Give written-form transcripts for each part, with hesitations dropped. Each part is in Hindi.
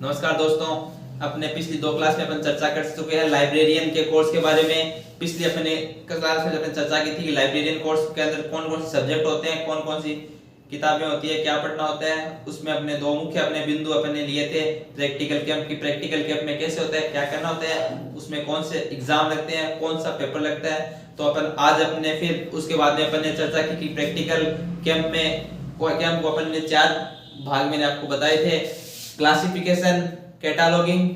नमस्कार दोस्तों, अपने पिछली 2 क्लास में अपन चर्चा कर चुके हैं लाइब्रेरियन के कोर्स के बारे में। पिछली अपने क्लास में अपन चर्चा की थी कि लाइब्रेरियन कोर्स के अंदर कौन कौन से सब्जेक्ट होते हैं, कौन कौन सी किताबें होती है, क्या पढ़ना होता है। उसमें अपने 2 मुख्य अपने बिंदु अपने लिए थे। प्रैक्टिकल कैंप की प्रैक्टिकल कैंप में कैसे होता है, क्या करना होता है, उसमें कौन से एग्जाम लगते हैं, कौन सा पेपर लगता है। तो अपन आज अपने फिर उसके बाद में अपन ने चर्चा की कि प्रैक्टिकल कैंप को अपन ने 4 भाग मैंने आपको बताए थे। क्लासिफिकेशन, कैटालॉगिंग,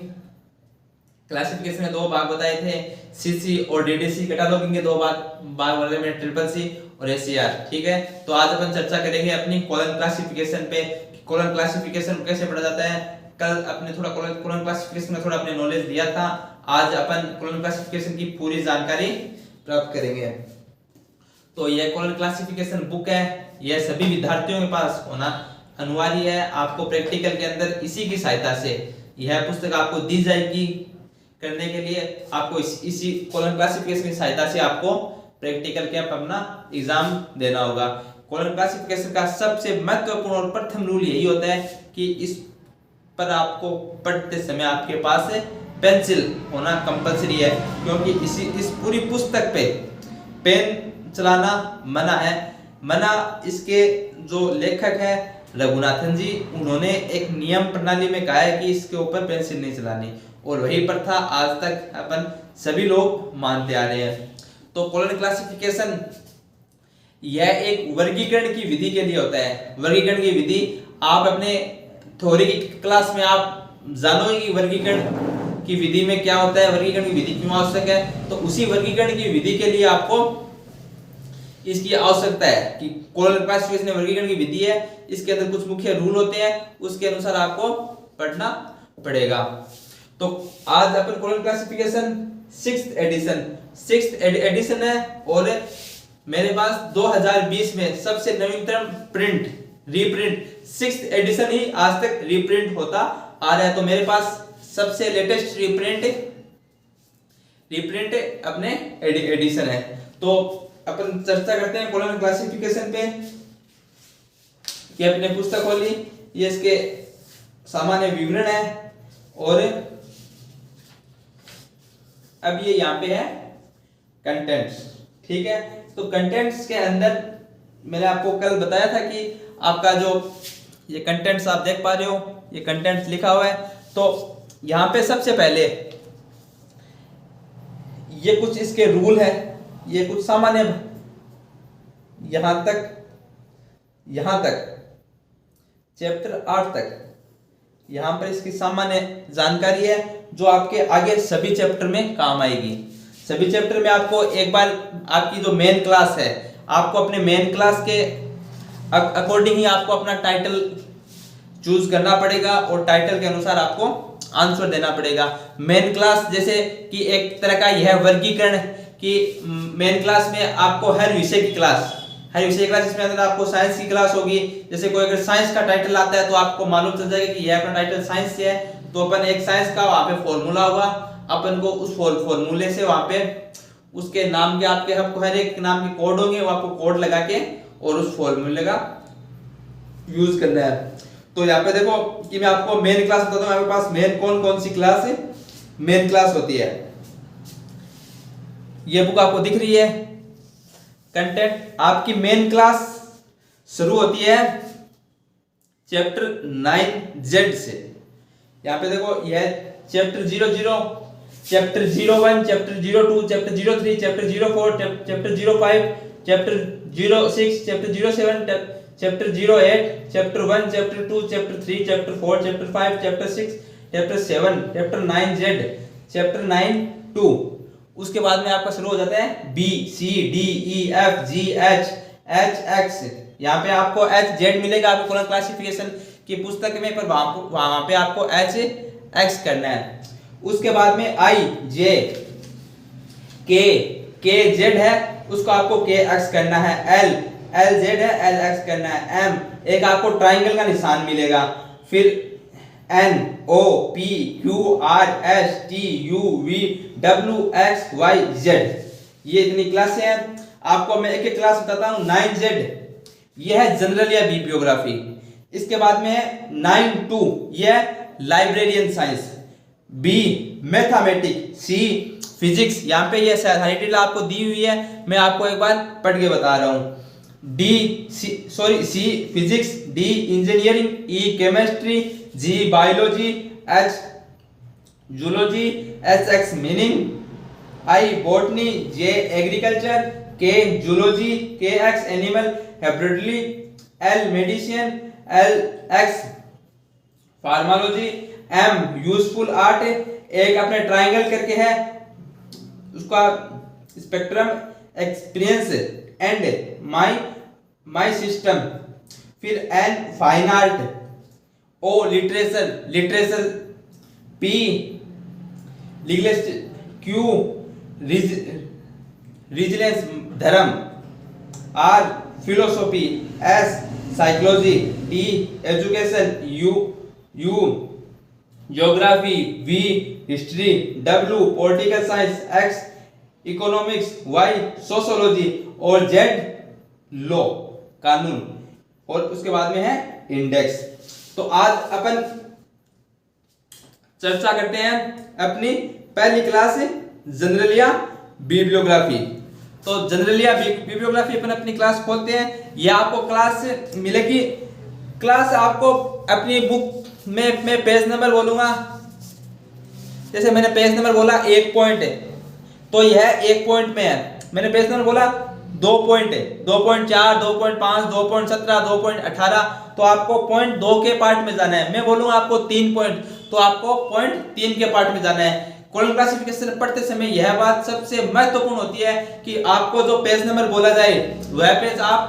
क्लासिफिकेशन में 2 भाग बताए थे, सीसी और डीडीसी। कैटालॉगिंग के 2 भाग वाले में ट्रिपल सी और एसीआर। ठीक है, तो आज अपन चर्चा करेंगे अपनी कॉलम क्लासिफिकेशन पे। कॉलम क्लासिफिकेशन कैसे पढ़ा जाता है। कल अपने थोड़ा कॉलम क्लासिफिकेशन में थोड़ा अपने नॉलेज दिया था। आज अपन कॉलम क्लासिफिकेशन की पूरी जानकारी प्राप्त करेंगे। तो यह कॉलम क्लासिफिकेशन बुक है, यह सभी विद्यार्थियों के पास होना अनिवार्य है। आपको प्रैक्टिकल के अंदर इसी की सहायता से यह पुस्तक आपको दी जाएगी करने के लिए। आपको इसी कॉलम क्लासिफिकेशन की सहायता से आपको प्रैक्टिकल कैंप अपना एग्जाम देना होगा। कॉलम क्लासिफिकेशन का सबसे महत्वपूर्ण और प्रथम रूल यही होता है कि इस पर आपको पढ़ते समय आपके पास पेंसिल होना कंपलसरी है, क्योंकि इस पूरी पुस्तक पे पेन चलाना मना है। मना इसके जो लेखक है रघुनाथन जी, उन्होंने एक नियम प्रणाली में कहा है कि इसके ऊपर पेंसिल नहीं चलानी, और वही प्रथा आज तक अपन सभी लोग मानते आ रहे हैं। तो कॉलम क्लासिफिकेशन यह एक वर्गीकरण की विधि के लिए होता है। वर्गीकरण की विधि आप अपने थ्योरी की क्लास में आप जानोगे कि वर्गीकरण की विधि में क्या होता है, वर्गीकरण की विधि क्यों आवश्यक है। तो उसी वर्गीकरण की विधि के लिए आपको इसकी आवश्यकता है कि कॉलम क्लासिफिकेशन वर्गीकरण की विधि है, इसके अंदर कुछ मुख्य रूल होते हैं, उसके अनुसार आपको पढ़ना पड़ेगा। तो आज अपन कॉलम क्लासिफिकेशन 6th एडिशन है, और मेरे पास 2020 में सबसे नवीनतम रीप्रिंट 6th एडिशन ही आज तक रीप्रिंट होता आ रहा है। तो मेरे पास सबसे लेटेस्ट रीप्रिंट अपने एडिशन है। तो अपन चर्चा करते हैं कॉलम क्लासिफिकेशन पे कि अपने पुस्तक खोली, ये इसके सामान्य विवरण है, और अब ये यहाँ पे है कंटेंट्स। ठीक है, तो कंटेंट्स के अंदर मैंने आपको कल बताया था कि आपका जो ये कंटेंट्स आप देख पा रहे हो, ये कंटेंट्स लिखा हुआ है। तो यहाँ पे सबसे पहले ये कुछ इसके रूल है, ये कुछ सामान्य यहां तक चैप्टर 8 तक यहां पर इसकी सामान्य जानकारी है, जो आपके आगे सभी चैप्टर में काम आएगी। सभी चैप्टर में आपको एक बार आपकी जो मेन क्लास है, आपको अपने मेन क्लास के अकॉर्डिंग ही आपको अपना टाइटल चूज करना पड़ेगा, और टाइटल के अनुसार आपको आंसर देना पड़ेगा। मेन क्लास जैसे कि एक तरह का यह वर्गीकरण कि मेन क्लास में आपको हर विषय की क्लास इसमें अंदर आपको साइंस की क्लास होगी। जैसे कोई अगर साइंस का टाइटल आता है तो आपको मालूम चल जाएगा कि यह अपना टाइटल साइंस से है, तो अपन एक साइंस का वहां पे फॉर्मूला होगा, अपन को उस फॉर्मूले से वहां पे उसके नाम के आपके हर एक नाम के कोड होंगे, वो आपको कोड लगा के और उस फॉर्मूले का यूज करना है। तो यहाँ पे देखो कि मैं आपको मेन क्लास बताता हूँ। मेरे पास मेन कौन सी क्लास है, मेन क्लास होती है, ये बुक आपको दिख रही है। कंटेंट आपकी मेन क्लास शुरू होती है चैप्टर 9Z से। यहाँ पे देखो यह chapter 00, chapter 01, chapter 02, chapter 03, chapter 04, chapter 05, chapter 06, chapter 07, chapter 08, chapter 1, chapter 2, chapter 3, chapter 4, chapter 5, chapter 6, chapter 7, chapter 9Z, chapter 9(2). उसके बाद में आपका शुरू हो जाता है B, C, D, E, F, G, H, X। यहाँ पे आपको HZ मिलेगा आपको कॉलम क्लासिफिकेशन की पुस्तक में, पर वहां पे आपको HX करना है। उसके बाद में I, J, KZ है, उसको आपको KX करना है। LZ है, LX करना है। M एक आपको ट्राइंगल का निशान मिलेगा। फिर N, O, P, Q, R, S, T, U, V, W, X, Y, Z, ये इतनी क्लासें हैं। आपको मैं एक एक क्लास बताता हूँ। 9Z यह है जनरल या बिब्लियोग्राफी। इसके बाद में है 9(2), यह लाइब्रेरियन साइंस, बी मैथमेटिक्स, सी फिजिक्स। यहाँ पे ये सारी डिटेल आपको दी हुई है, मैं आपको एक बार पढ़ के बता रहा हूँ। C physics, D engineering, E chemistry, G biology, H zoology, H X meaning, I botany, J agriculture, K zoology, K X animal husbandry, L medicine, L X pharmacology, M useful art, एक अपने ट्राइंगल करके है उसका spectrum experience and my system, फिर N fine art, O literature, P legalist, Q religions धर्म, R philosophy, S psychology, T education, U geography, V history, W political science, x economics, Y sociology और जेड लॉ कानून, और उसके बाद में है इंडेक्स। तो आज अपन चर्चा करते हैं अपनी पहली क्लास जनरल या बिब्लियोग्राफी। तो जनरल या बिब्लियोग्राफी अपन अपनी क्लास खोलते हैं। यह आपको क्लास मिलेगी। क्लास आपको अपनी बुक में मैं पेज नंबर बोलूंगा, जैसे मैंने पेज नंबर बोला 1 पॉइंट है तो यह 1 पॉइंट में है। मैंने पेज नंबर बोला 2 पॉइंट है, 2.4, 2.5, 2.17, 2.18, तो आपको पॉइंट 2 के पार्ट में जाना है। मैं बोलूंगा आपको 3 पॉइंट, तो आपको पॉइंट 3 के पार्ट में जाना है। कॉलम क्लासिफिकेशन पढ़ते समय यह बात सबसे महत्वपूर्ण होती है कि आपको जो पेज नंबर बोला जाए वह पेज आप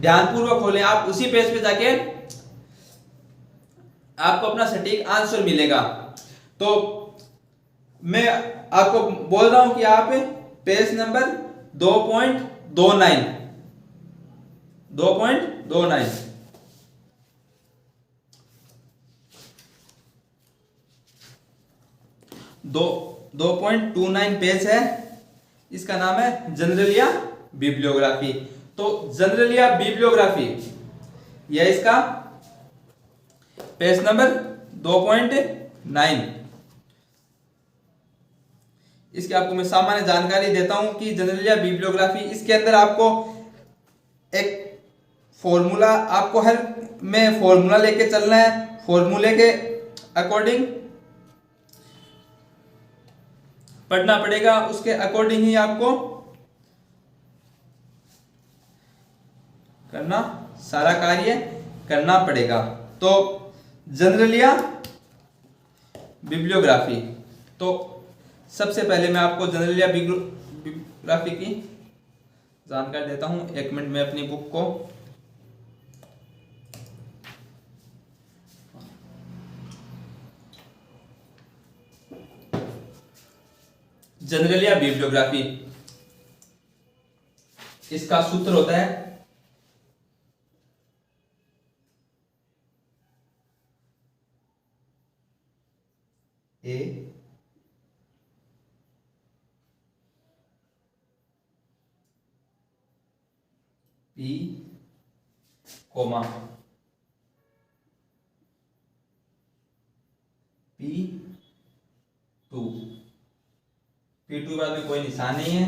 ध्यानपूर्वक खोलें। आप उसी पेज पे जाके आपको अपना सटीक आंसर मिलेगा। तो मैं आपको बोल रहा हूं कि आप पेज नंबर 2.29 2.29 पेज है, इसका नाम है जनरल या बिब्लियोग्राफी। तो जनरल या बिब्लियोग्राफी यह इसका पेज नंबर 2.9। इसकी आपको मैं सामान्य जानकारी देता हूं कि जनरल या बिब्लियोग्राफी, इसके अंदर आपको एक फॉर्मूला, आपको हर में फॉर्मूला लेके चलना है। फॉर्मूले के अकॉर्डिंग पढ़ना पड़ेगा, उसके अकॉर्डिंग ही आपको करना, सारा कार्य करना पड़ेगा। तो जनरल या बिब्लियोग्राफी, तो सबसे पहले मैं आपको जनरल या बिब्लियोग्राफी की जानकारी देता हूं। 1 मिनट में अपनी बुक को जनरल या बिब्लियोग्राफी, इसका सूत्र होता है ए पी कोमा P2 के बाद में कोई निशान नहीं है,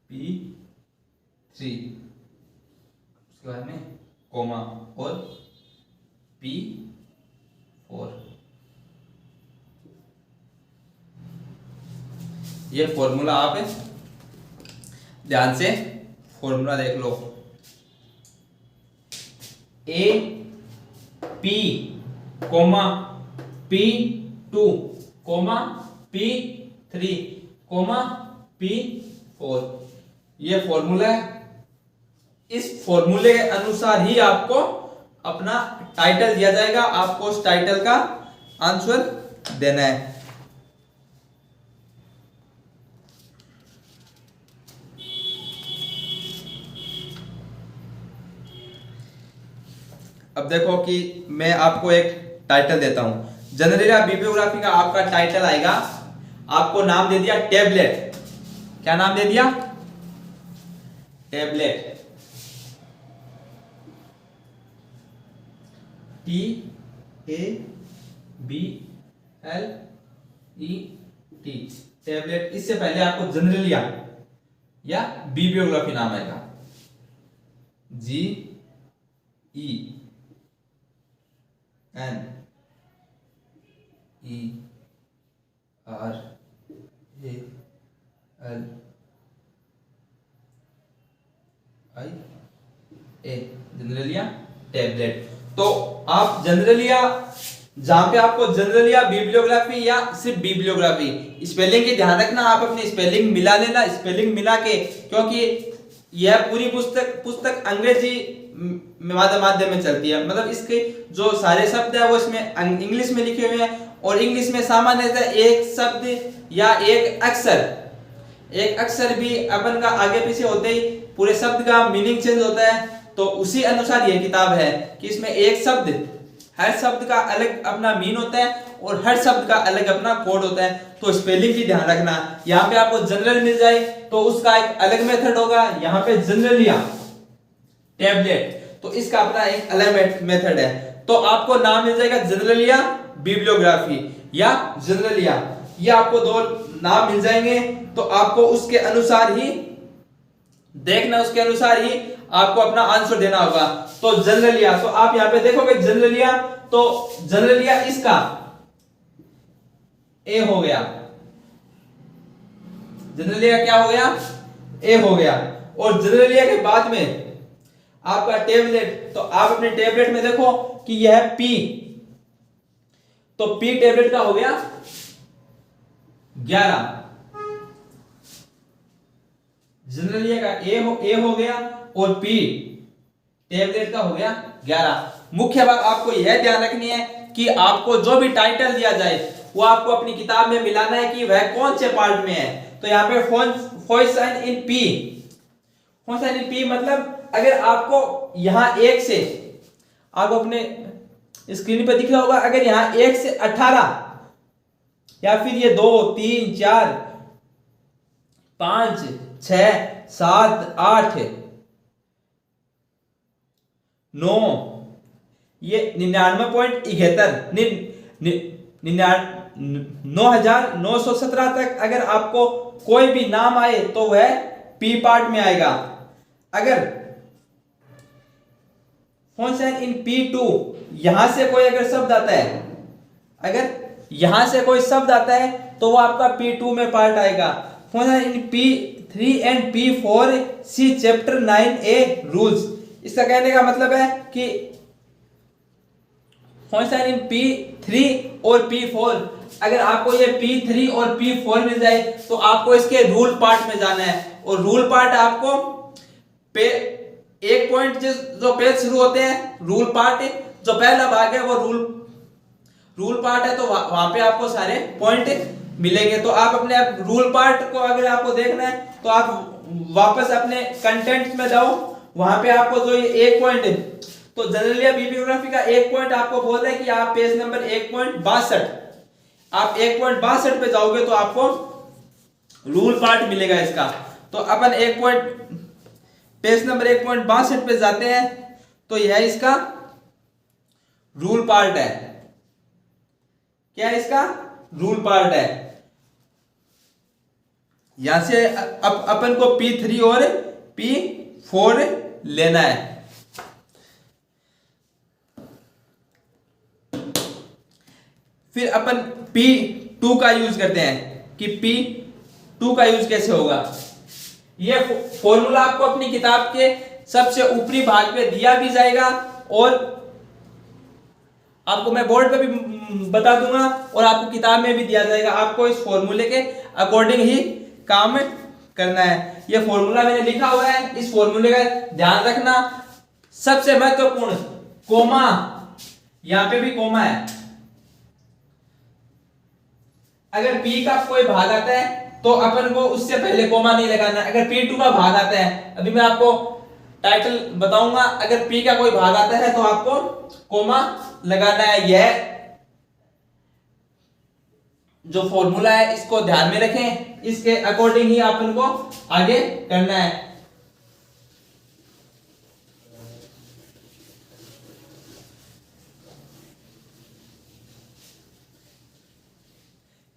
P3 उसके बाद में कोमा और P4। ये फॉर्मूला आप ध्यान से फॉर्मूला देख लो। A P comma P2 comma P3 comma P4, ये फॉर्मूला है। इस फॉर्मूले के अनुसार ही आपको अपना टाइटल दिया जाएगा, आपको उस टाइटल का आंसर देना है। अब देखो कि मैं आपको एक टाइटल देता हूं। जनरल या बिब्लियोग्राफी का आपका टाइटल आएगा, आपको नाम दे दिया टेबलेट। क्या नाम दे दिया? टेबलेट। TABLET, tablet. इससे पहले आपको जनरलिया या बिब्लियोग्राफी नाम आएगा, GENERALIA, जनरलिया टैबलेट। तो आप जनरलिया, जहां पे आपको जनरलिया बिब्लियोग्राफी या सिर्फ बिब्लियोग्राफी, स्पेलिंग की ध्यान रखना, आप अपनी स्पेलिंग मिला लेना, स्पेलिंग मिला के, क्योंकि यह पूरी पुस्तक अंग्रेजी माध्यम में चलती है, मतलब इसके जो सारे शब्द है वो इसमें इंग्लिश में लिखे हुए हैं, और इंग्लिश में सामान्यतः एक शब्द या एक अक्षर भी अपन का आगे पीछे होते ही पूरे शब्द का मीनिंग चेंज होता है। तो उसी अनुसार यह किताब है कि इसमें एक शब्द, हर शब्द का अलग अपना मीन होता है और हर शब्द का अलग अपना कोड होता है। तो स्पेलिंग की ध्यान रखना, यहाँ पे आपको जनरल मिल जाए तो उसका एक अलग मेथड होगा, यहाँ पे जनरलिया टैबलेट तो इसका अपना एक अलग मेथड है। तो आपको नाम मिल जाएगा जनरलिया बिब्लियोग्राफी या जनरलिया, ये आपको दो नाम मिल जाएंगे। तो आपको उसके अनुसार ही देखना, उसके अनुसार ही आपको अपना आंसर देना होगा। तो जनरलिया, तो आप यहां पे देखोगे जनरलिया, तो जनरलिया इसका ए हो गया, जनरलिया क्या हो गया, ए हो गया। और जनरलिया के बाद में आपका टेबलेट, तो आप अपने टेबलेट में देखो कि यह पी, तो पी टेबलेट का हो गया 11, जनरलिया का ए हो गया और पी टेबलेट का हो गया 11। मुख्य बात आपको यह ध्यान रखनी है कि आपको जो भी टाइटल दिया जाए वो आपको अपनी किताब में मिलाना है कि वह कौन से पार्ट में है। तो यहाँ पे फोइसन इन पी, फोइसन इन पी मतलब अगर आपको यहां 1 से, आपको अपने स्क्रीन पर दिख रहा होगा, अगर यहां 1 से 18 या फिर ये 2 3 4 5 6 7 8 9, ये 99.71 तक अगर आपको कोई भी नाम आए तो वह पी पार्ट में आएगा। अगर फोइसन इन P2 यहां से कोई अगर शब्द आता है, अगर यहां से कोई शब्द आता है तो वो आपका P2 में पार्ट आएगा। फोइसन in P3 and P4 see chapter 9A rules. इसका कहने का मतलब है कि फोइसन इन P3 और P4, अगर आपको ये P3 और P4 मिल जाए तो आपको इसके रूल पार्ट में जाना है। और रूल पार्ट आपको एक पॉइंट जो पेज शुरू होते हैं, रूल पार्ट जो पहला भाग है वो रूल पार्ट है, तो वहां पे आपको सारे पॉइंट मिलेंगे। तो आप अपने रूल पार्ट को अगर आपको देखना है तो आप वापस अपने कंटेंट्स में जाओ, वहां पे आपको जो ये एक पॉइंट, तो जनरलिया बिब्लियोग्राफी का एक पॉइंट आपको बोल रहा है कि आप पेज नंबर 1.62, आप 1.62 पे जाओगे तो आपको रूल पार्ट मिलेगा इसका। तो अपन पेज नंबर 1.62 पे जाते हैं, तो यह इसका रूल पार्ट है। क्या है इसका रूल पार्ट है। यहां से अपन को P3 और P4 लेना है। फिर अपन P2 का यूज करते हैं कि P2 का यूज कैसे होगा। ये फॉर्मूला आपको अपनी किताब के सबसे ऊपरी भाग पे दिया भी जाएगा और आपको मैं बोर्ड पे भी बता दूंगा और आपको किताब में भी दिया जाएगा। आपको इस फॉर्मूले के अकॉर्डिंग ही काम करना है। ये फॉर्मूला मैंने लिखा हुआ है, इस फॉर्मूले का ध्यान रखना। सबसे महत्वपूर्ण कोमा, यहां पे भी कोमा है। अगर P का कोई भाग आता है तो अपन को उससे पहले कोमा नहीं लगाना। अगर P2 का भाग आता है, अभी मैं आपको टाइटल बताऊंगा, अगर P का कोई भाग आता है तो आपको कोमा लगाना है। यह जो फॉर्मूला है इसको ध्यान में रखें, इसके अकॉर्डिंग ही अपन को आगे करना है।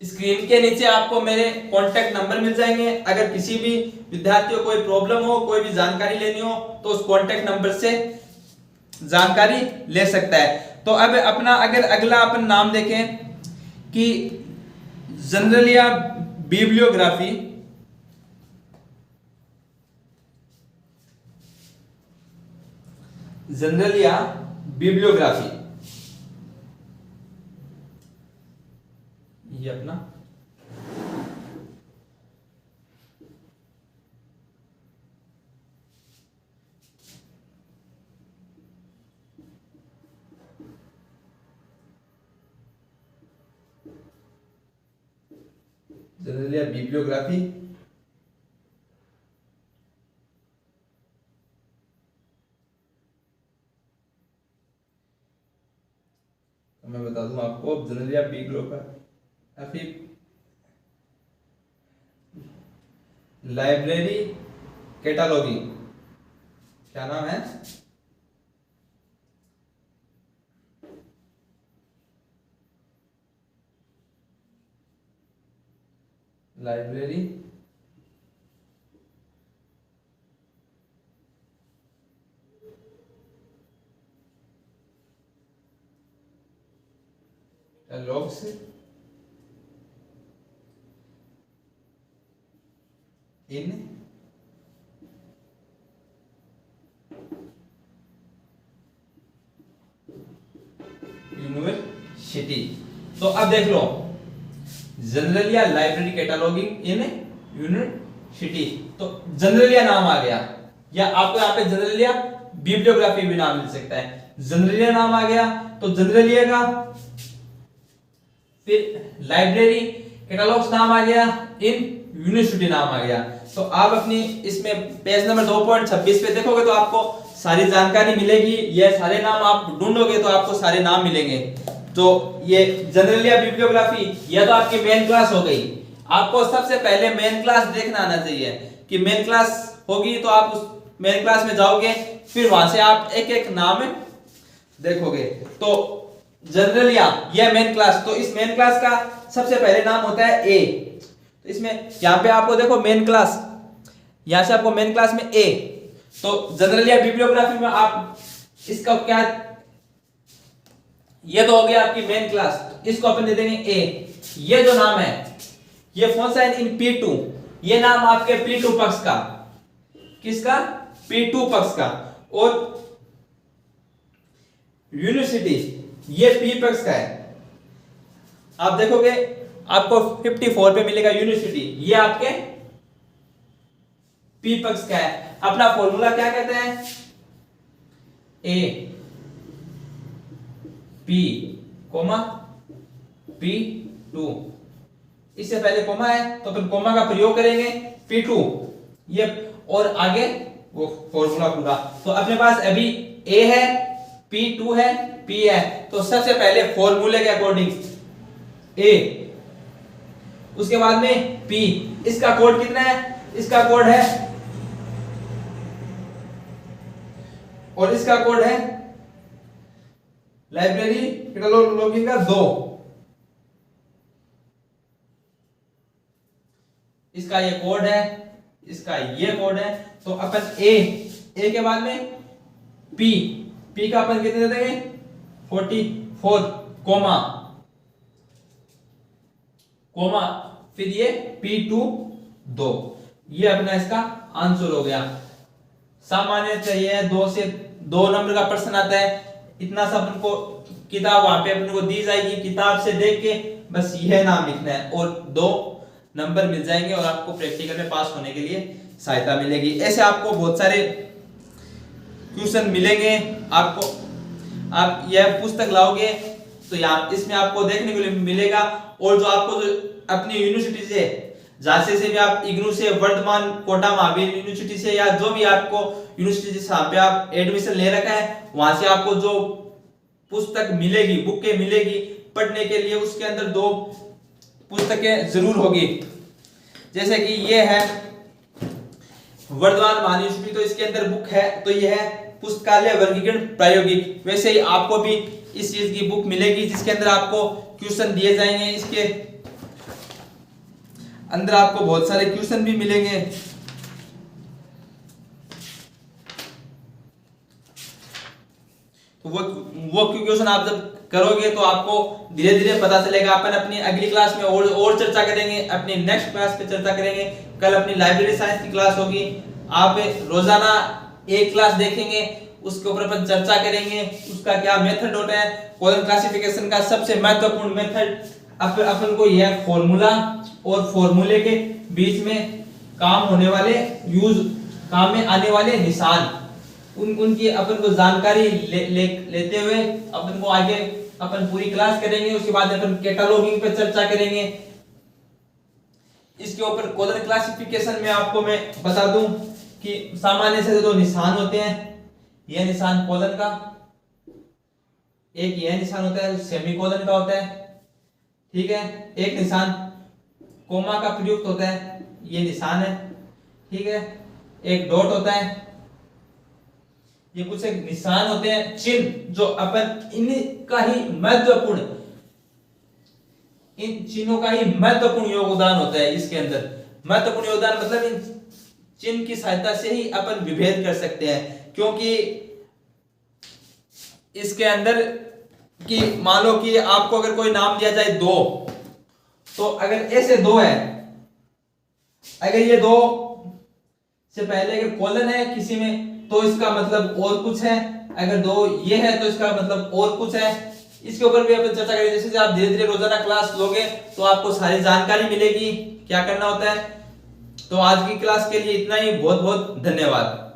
स्क्रीन के नीचे आपको मेरे कॉन्टेक्ट नंबर मिल जाएंगे। अगर किसी भी विद्यार्थी को कोई प्रॉब्लम हो, कोई भी जानकारी लेनी हो तो उस कॉन्टेक्ट नंबर से जानकारी ले सकता है। तो अब अपना अगर अगला अपन नाम देखें कि जनरल या बिब्लियोग्राफी, जनरल या बिब्लियोग्राफी, ये अपना जनरल या बिब्लियोग्राफी, मैं बता दूं आपको जनरल या बिब्लियोग्राफी, लाइब्रेरी कैटालॉगिंग, क्या नाम है? Library logs in university. तो अब देख लो, जनरल या लाइब्रेरी कैटालॉगिंग इन यूनिवर्सिटी, तो जनरल या नाम आ गया, या आपको यहाँ पे जनरल या बिब्लियोग्राफी भी नाम मिल सकता है। जनरल या नाम आ गया तो जनरल का, फिर लाइब्रेरी कैटालॉग्स नाम आ गया, इन यूनिवर्सिटी नाम आ गया। तो आप अपनी इसमें पेज नंबर 2.26 पे देखोगे तो आपको सारी जानकारी मिलेगी। ये सारे नाम आप ढूंढोगे तो आपको सारे नाम मिलेंगे। तो ये जनरल या बिब्लियोग्राफी, यह तो आपकी मेन क्लास हो गई। आपको सबसे पहले मेन क्लास देखना आना चाहिए कि मेन क्लास होगी तो आप उस मेन क्लास में जाओगे, फिर वहां से आप एक एक नाम देखोगे। तो जनरल या यह मेन क्लास, तो इस मेन क्लास का सबसे पहले नाम होता है ए। तो इसमें यहाँ पे आपको देखो मेन क्लास, यहां से आपको मेन क्लास में ए। तो जनरल या बिब्लियोग्राफी में आप इसका क्या, ये तो हो गया आपकी मेन क्लास, इसको अपन दे देंगे ए। ये जो नाम है ये कौन सा है? इन P2, ये नाम आपके P2 पक्ष का, किसका? P2 पक्ष का। और यूनिवर्सिटी ये P पक्ष का है। आप देखोगे आपको 54 पे मिलेगा यूनिवर्सिटी, ये आपके P पक्ष का है। अपना फॉर्मूला क्या कहते हैं? A P कोमा P2, इससे पहले कोमा है तो अपन कोमा का प्रयोग करेंगे, P2 ये, और आगे वो फॉर्मूला पूरा। तो अपने पास अभी A है, P2 है, P है। तो सबसे पहले फॉर्मूले के अकॉर्डिंग A, उसके बाद में P, इसका कोड कितना है? इसका कोड है, और इसका कोड है लाइब्रेरी कैटालॉगिंग का 2, इसका ये कोड है, इसका ये कोड है। तो अपन ए के बाद में P का अपन कितने दे देंगे? 44 कोमा, फिर ये P2 2, ये अपना इसका आंसर हो गया। सामान्य चाहिए 2 से 2 नंबर का प्रश्न आता है, इतना सब उनको किताब वहां पे अपने को दी जाएगी, किताब से देख के बस यह नाम लिखना है और 2 नंबर मिल जाएंगे और आपको प्रैक्टिकल में पास होने के लिए सहायता मिलेगी। ऐसे आपको बहुत सारे क्वेश्चन मिलेंगे। आपको आप यह पुस्तक लाओगे तो यहाँ इसमें आपको देखने को मिलेगा, और जो आपको जो अपनी यूनिवर्सिटी से, जैसे से भी आप इग्नू से, वर्धमान, कोटा महावीर यूनिवर्सिटी से, या जो भी आपको यूनिवर्सिटी जहां पे आप एडमिशन ले रखा है, वहां से आपको जो पुस्तक मिलेगी, बुकें मिलेगी पढ़ने के लिए, उसके अंदर 2 पुस्तकें जरूर होगी। जैसे कि ये है वर्धमान महान यूनिवर्सिटी, तो इसके अंदर बुक है, तो ये है पुस्तकालय वर्गीकरण प्रायोगिक। वैसे ही आपको भी इस चीज की बुक मिलेगी जिसके अंदर आपको क्वेश्चन दिए जाएंगे, इसके अंदर आपको बहुत सारे क्वेश्चन भी मिलेंगे। तो वो क्वेश्चन आप जब करोगे तो आपको धीरे धीरे पता चलेगा। अपन अपनी अगली क्लास में और चर्चा करेंगे, अपनी नेक्स्ट क्लास पे चर्चा करेंगे। कल अपनी लाइब्रेरी साइंस की क्लास होगी, आप रोजाना एक क्लास देखेंगे, उसके ऊपर अपन चर्चा करेंगे, उसका क्या मेथड होता है। कॉलम क्लासिफिकेशन का सबसे महत्वपूर्ण मेथड अपन को यह फॉर्मूला और फॉर्मूले के बीच में काम होने वाले काम में आने वाले निशान, उनकी अपन को जानकारी लेते हुए अपन को आगे अपन पूरी क्लास करेंगे। उसके बाद अपन कैटलॉगिंग पे चर्चा करेंगे। इसके ऊपर कॉलम क्लासिफिकेशन में आपको मैं बता दूं कि सामान्य से दो निशान होते हैं। यह निशान कॉलम का, एक यह निशान होता है सेमीकोलन का होता है, ठीक है। एक निशान कोमा का प्रयुक्त होता है, ये निशान है, ठीक है। एक डॉट होता है। ये कुछ एक निशान होते हैं, चिन्ह, जो अपन इनका ही महत्वपूर्ण, इन चिन्हों का ही महत्वपूर्ण योगदान होता है। इसके अंदर महत्वपूर्ण योगदान मतलब इन चिन्ह की सहायता से ही अपन विभेद कर सकते हैं। क्योंकि इसके अंदर कि मान लो कि आपको अगर कोई नाम दिया जाए दो, तो अगर ऐसे दो है, अगर ये दो से पहले अगर कोलन है किसी में तो इसका मतलब और कुछ है, अगर दो ये है तो इसका मतलब और कुछ है। इसके ऊपर भी अपन चर्चा करेंगे। जैसे आप धीरे धीरे रोजाना क्लास लोगे तो आपको सारी जानकारी मिलेगी क्या करना होता है। तो आज की क्लास के लिए इतना ही। बहुत बहुत धन्यवाद।